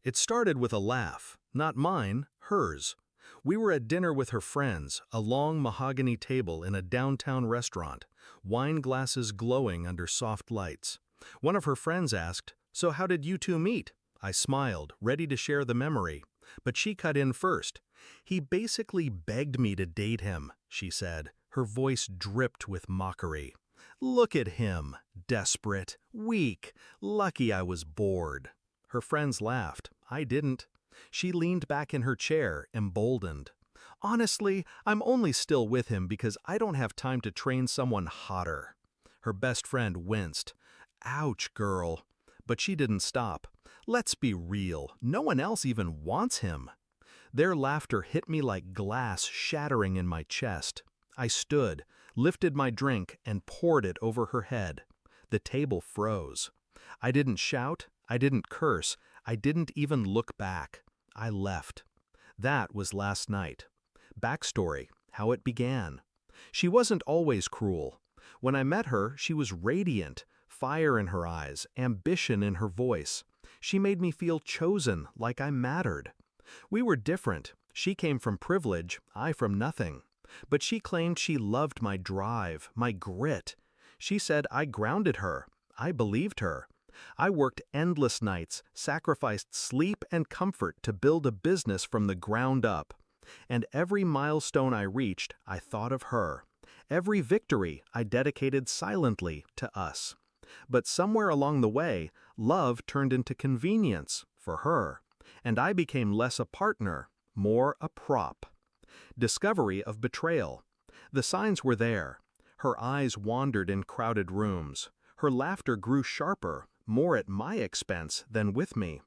It started with a laugh, not mine, hers. We were at dinner with her friends, a long mahogany table in a downtown restaurant, wine glasses glowing under soft lights. One of her friends asked, "So how did you two meet?" I smiled, ready to share the memory. But she cut in first. "He basically begged me to date him," she said. Her voice dripped with mockery. "Look at him, desperate, weak, lucky I was bored." Her friends laughed. I didn't. She leaned back in her chair, emboldened. "Honestly, I'm only still with him because I don't have time to train someone hotter." Her best friend winced. "Ouch, girl." But she didn't stop. "Let's be real, no one else even wants him." Their laughter hit me like glass shattering in my chest. I stood, lifted my drink, and poured it over her head. The table froze. I didn't shout, I didn't curse, I didn't even look back. I left. That was last night. Backstory, how it began. She wasn't always cruel. When I met her, she was radiant, fire in her eyes, ambition in her voice. She made me feel chosen, like I mattered. We were different. She came from privilege, I from nothing. But she claimed she loved my drive, my grit. She said I grounded her. I believed her. I worked endless nights, sacrificed sleep and comfort to build a business from the ground up. And every milestone I reached, I thought of her. Every victory I dedicated silently to us. But somewhere along the way, love turned into convenience for her. And I became less a partner, more a prop. Discovery of betrayal. The signs were there. Her eyes wandered in crowded rooms. Her laughter grew sharper, more at my expense than with me.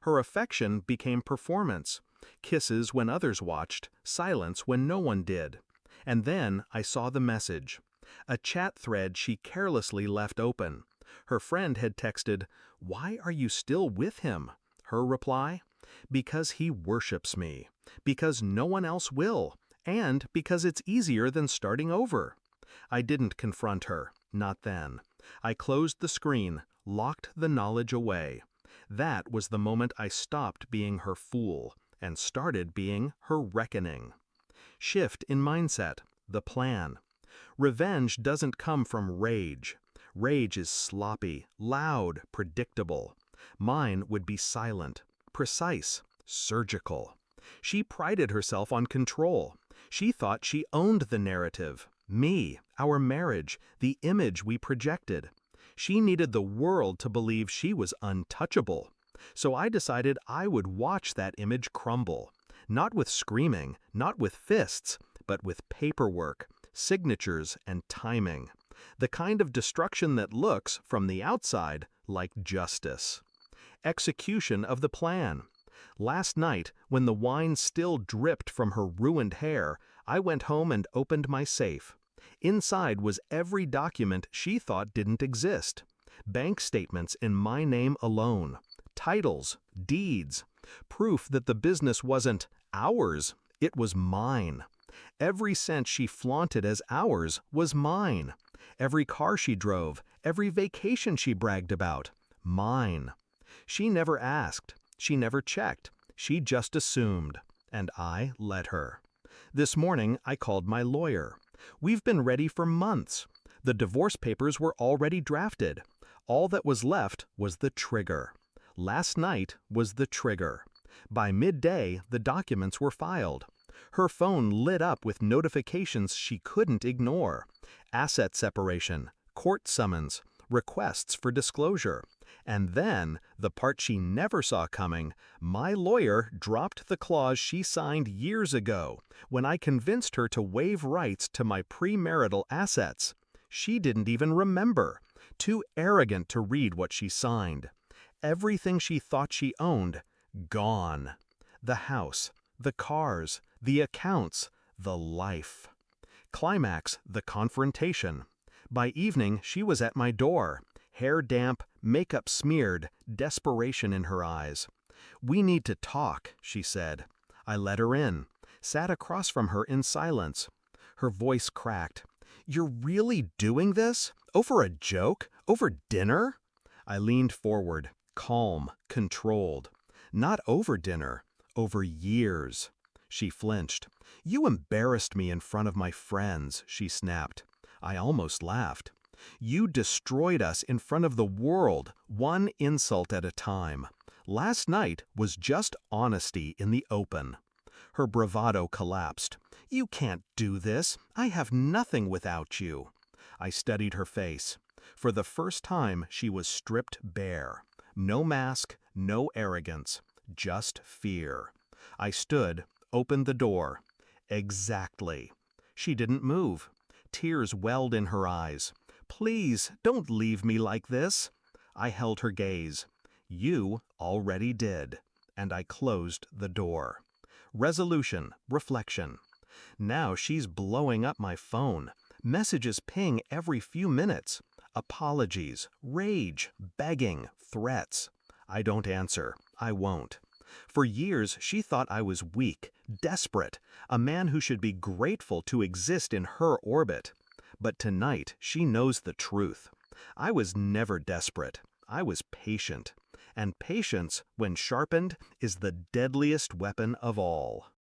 Her affection became performance. Kisses when others watched, silence when no one did. And then I saw the message. A chat thread she carelessly left open. Her friend had texted, "Why are you still with him?" Her reply, "Because he worships me. Because no one else will. And because it's easier than starting over." I didn't confront her, not then. I closed the screen, locked the knowledge away. That was the moment I stopped being her fool and started being her reckoning. Shift in mindset, the plan. Revenge doesn't come from rage. Rage is sloppy, loud, predictable. Mine would be silent, precise, surgical. She prided herself on control. She thought she owned the narrative. Me, our marriage, the image we projected. She needed the world to believe she was untouchable. So I decided I would watch that image crumble. Not with screaming, not with fists, but with paperwork, signatures, and timing. The kind of destruction that looks, from the outside, like justice. Execution of the plan. Last night, when the wine still dripped from her ruined hair, I went home and opened my safe. Inside was every document she thought didn't exist. Bank statements in my name alone. Titles, deeds. Proof that the business wasn't ours, it was mine. Every cent she flaunted as ours was mine. Every car she drove, every vacation she bragged about, mine. She never asked. She never checked. She just assumed. And I let her. This morning, I called my lawyer. We've been ready for months. The divorce papers were already drafted. All that was left was the trigger. Last night was the trigger. By midday, the documents were filed. Her phone lit up with notifications she couldn't ignore. Asset separation, court summons, requests for disclosure. And then, the part she never saw coming, my lawyer dropped the clause she signed years ago when I convinced her to waive rights to my premarital assets. She didn't even remember. Too arrogant to read what she signed. Everything she thought she owned, gone. The house, the cars, the accounts, the life. Climax, the confrontation. By evening, she was at my door. Hair damp, makeup smeared, desperation in her eyes. "We need to talk," she said. I let her in, sat across from her in silence. Her voice cracked. "You're really doing this? Over a joke? Over dinner?" I leaned forward, calm, controlled. Not over dinner, over years. She flinched. You embarrassed me in front of my friends, she snapped. I almost laughed. You destroyed us in front of the world, one insult at a time. Last night was just honesty in the open. Her bravado collapsed. You can't do this. I have nothing without you. I studied her face. For the first time, she was stripped bare. No mask, no arrogance, just fear. I stood, opened the door. Exactly. She didn't move. Tears welled in her eyes. Please, don't leave me like this. I held her gaze. You already did. And I closed the door. Resolution, reflection. Now she's blowing up my phone. Messages ping every few minutes. Apologies, rage, begging, threats. I don't answer. I won't. For years, she thought I was weak, desperate, a man who should be grateful to exist in her orbit. But tonight, she knows the truth. I was never desperate. I was patient. And patience, when sharpened, is the deadliest weapon of all.